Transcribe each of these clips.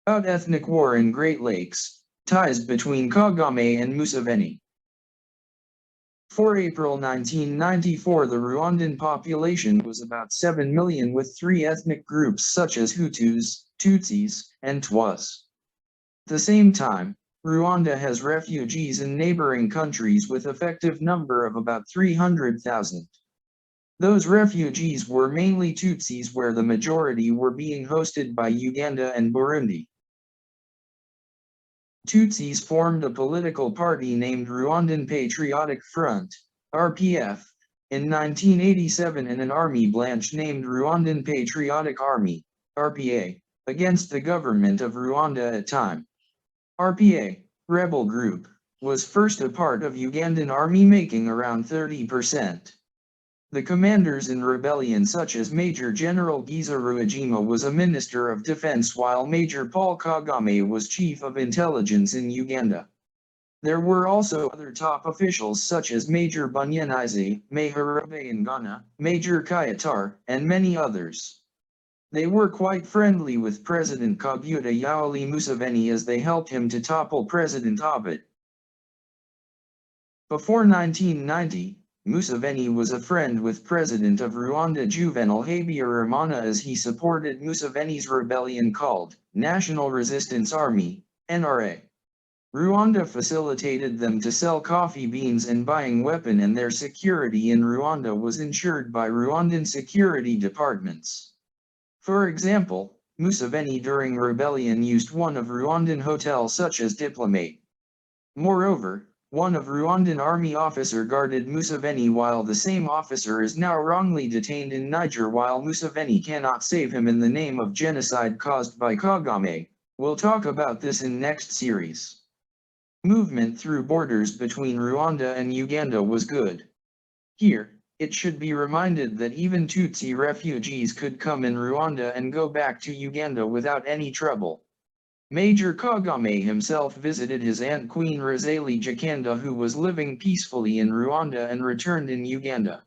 About ethnic war in Great Lakes, ties between Kagame and Museveni. 4 April 1994 the Rwandan population was about 7 million with three ethnic groups such as Hutus, Tutsis, and Twas. At the same time, Rwanda has refugees in neighboring countries with effective number of about 300,000. Those refugees were mainly Tutsis where the majority were being hosted by Uganda and Burundi. Tutsis formed a political party named Rwandan Patriotic Front, RPF, in 1987 and an army branch named Rwandan Patriotic Army, RPA, against the government of Rwanda at time. RPA, rebel group, was first a part of Ugandan army making around 30%. The commanders in rebellion such as Major General Giza Ruhigima was a Minister of Defense while Major Paul Kagame was Chief of Intelligence in Uganda. There were also other top officials such as Major Bunyanize, Maharabe Ngana, Major Kayatar, and many others. They were quite friendly with President Kaguta Yoweri Museveni as they helped him to topple President Abbott. Before 1990, Museveni was a friend with President of Rwanda Juvenal Habyarimana as he supported Museveni's rebellion called National Resistance Army, NRA. Rwanda facilitated them to sell coffee beans and buying weapon and their security in Rwanda was ensured by Rwandan security departments. For example, Museveni during rebellion used one of Rwandan hotels such as Diplomat. Moreover, one of Rwandan army officer guarded Museveni while the same officer is now wrongly detained in Niger while Museveni cannot save him in the name of genocide caused by Kagame. We'll talk about this in next series. Movement through borders between Rwanda and Uganda was good. Here, it should be reminded that even Tutsi refugees could come in Rwanda and go back to Uganda without any trouble. Major Kagame himself visited his aunt Queen Rosalie Jakanda who was living peacefully in Rwanda and returned in Uganda.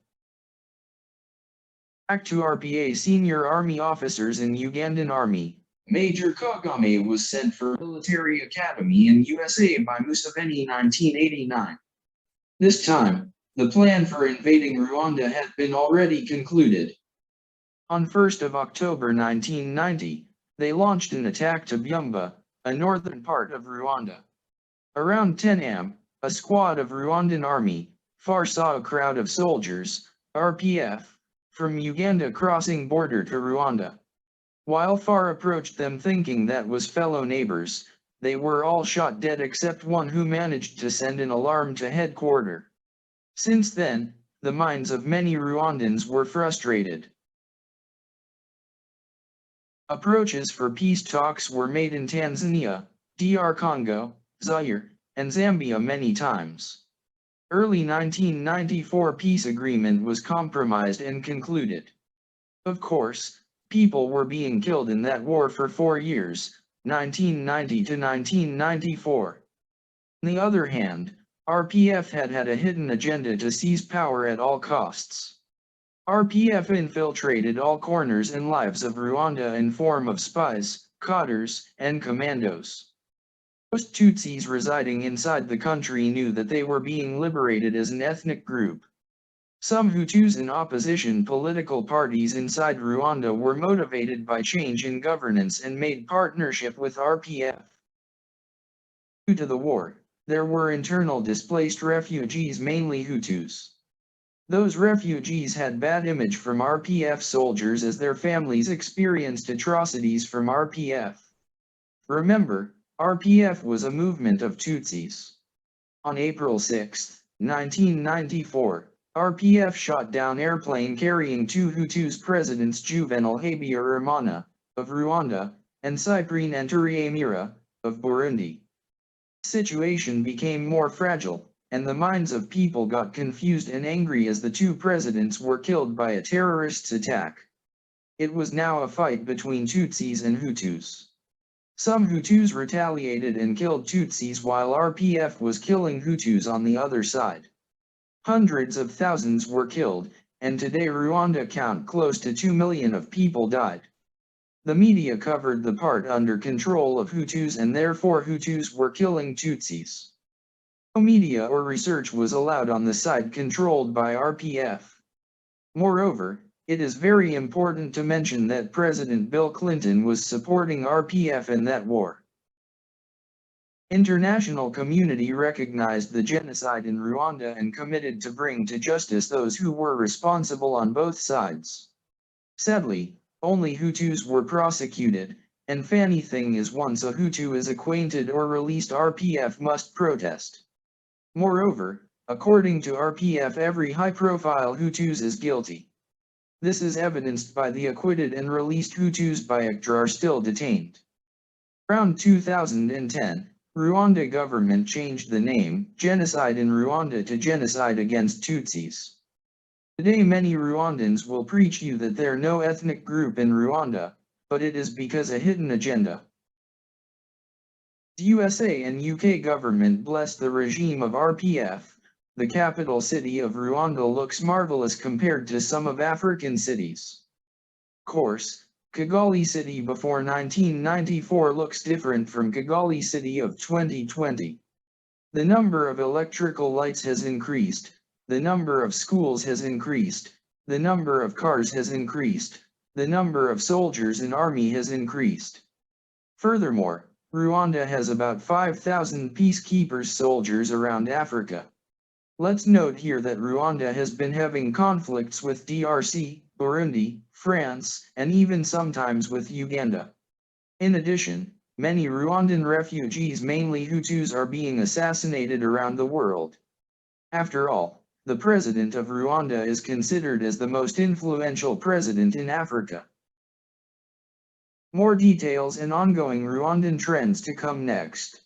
Back to RPA senior army officers in Ugandan Army. Major Kagame was sent for military academy in USA by Museveni 1989. This time, the plan for invading Rwanda had been already concluded. On 1st of October 1990, they launched an attack to Byumba, a northern part of Rwanda. Around 10 am, a squad of Rwandan army, FAR saw a crowd of soldiers, RPF, from Uganda crossing border to Rwanda. While FAR approached them thinking that was fellow neighbors, they were all shot dead except one who managed to send an alarm to headquarters. Since then, the minds of many Rwandans were frustrated. Approaches for peace talks were made in Tanzania, DR Congo, Zaire, and Zambia many times. Early 1994 peace agreement was compromised and concluded. Of course, people were being killed in that war for 4 years, 1990 to 1994. On the other hand, RPF had a hidden agenda to seize power at all costs. RPF infiltrated all corners and lives of Rwanda in form of spies, cotters, and commandos. Most Tutsis residing inside the country knew that they were being liberated as an ethnic group. Some Hutus in opposition political parties inside Rwanda were motivated by change in governance and made partnership with RPF. Due to the war, there were internal displaced refugees mainly Hutus. Those refugees had bad image from RPF soldiers as their families experienced atrocities from RPF. Remember, RPF was a movement of Tutsis. On April 6, 1994, RPF shot down airplane carrying two Hutus Presidents Juvenal Habyarimana, of Rwanda, and Cyprien Ntaryamira, of Burundi. The situation became more fragile, and the minds of people got confused and angry as the two presidents were killed by a terrorist's attack. It was now a fight between Tutsis and Hutus. Some Hutus retaliated and killed Tutsis while RPF was killing Hutus on the other side. Hundreds of thousands were killed, and today Rwanda count close to 2 million of people died. The media covered the part under control of Hutus and therefore Hutus were killing Tutsis. No media or research was allowed on the side controlled by RPF. Moreover, it is very important to mention that President Bill Clinton was supporting RPF in that war. International community recognized the genocide in Rwanda and committed to bring to justice those who were responsible on both sides. Sadly, only Hutus were prosecuted, and funny thing is once a Hutu is acquainted or released RPF must protest. Moreover, according to RPF every high-profile Hutus is guilty. This is evidenced by the acquitted and released Hutus by ICTR are still detained. Around 2010, Rwanda government changed the name, Genocide in Rwanda to Genocide against Tutsis. Today many Rwandans will preach you that there no ethnic group in Rwanda, but it is because a hidden agenda. The USA and UK government bless the regime of RPF. The capital city of Rwanda looks marvelous compared to some of African cities. Of course, Kigali City before 1994 looks different from Kigali City of 2020. The number of electrical lights has increased, the number of schools has increased, the number of cars has increased, the number of soldiers in army has increased. Furthermore, Rwanda has about 5,000 peacekeepers soldiers around Africa. Let's note here that Rwanda has been having conflicts with DRC, Burundi, France, and even sometimes with Uganda. In addition, many Rwandan refugees, mainly Hutus, are being assassinated around the world. After all, the president of Rwanda is considered as the most influential president in Africa. More details and ongoing Rwandan trends to come next.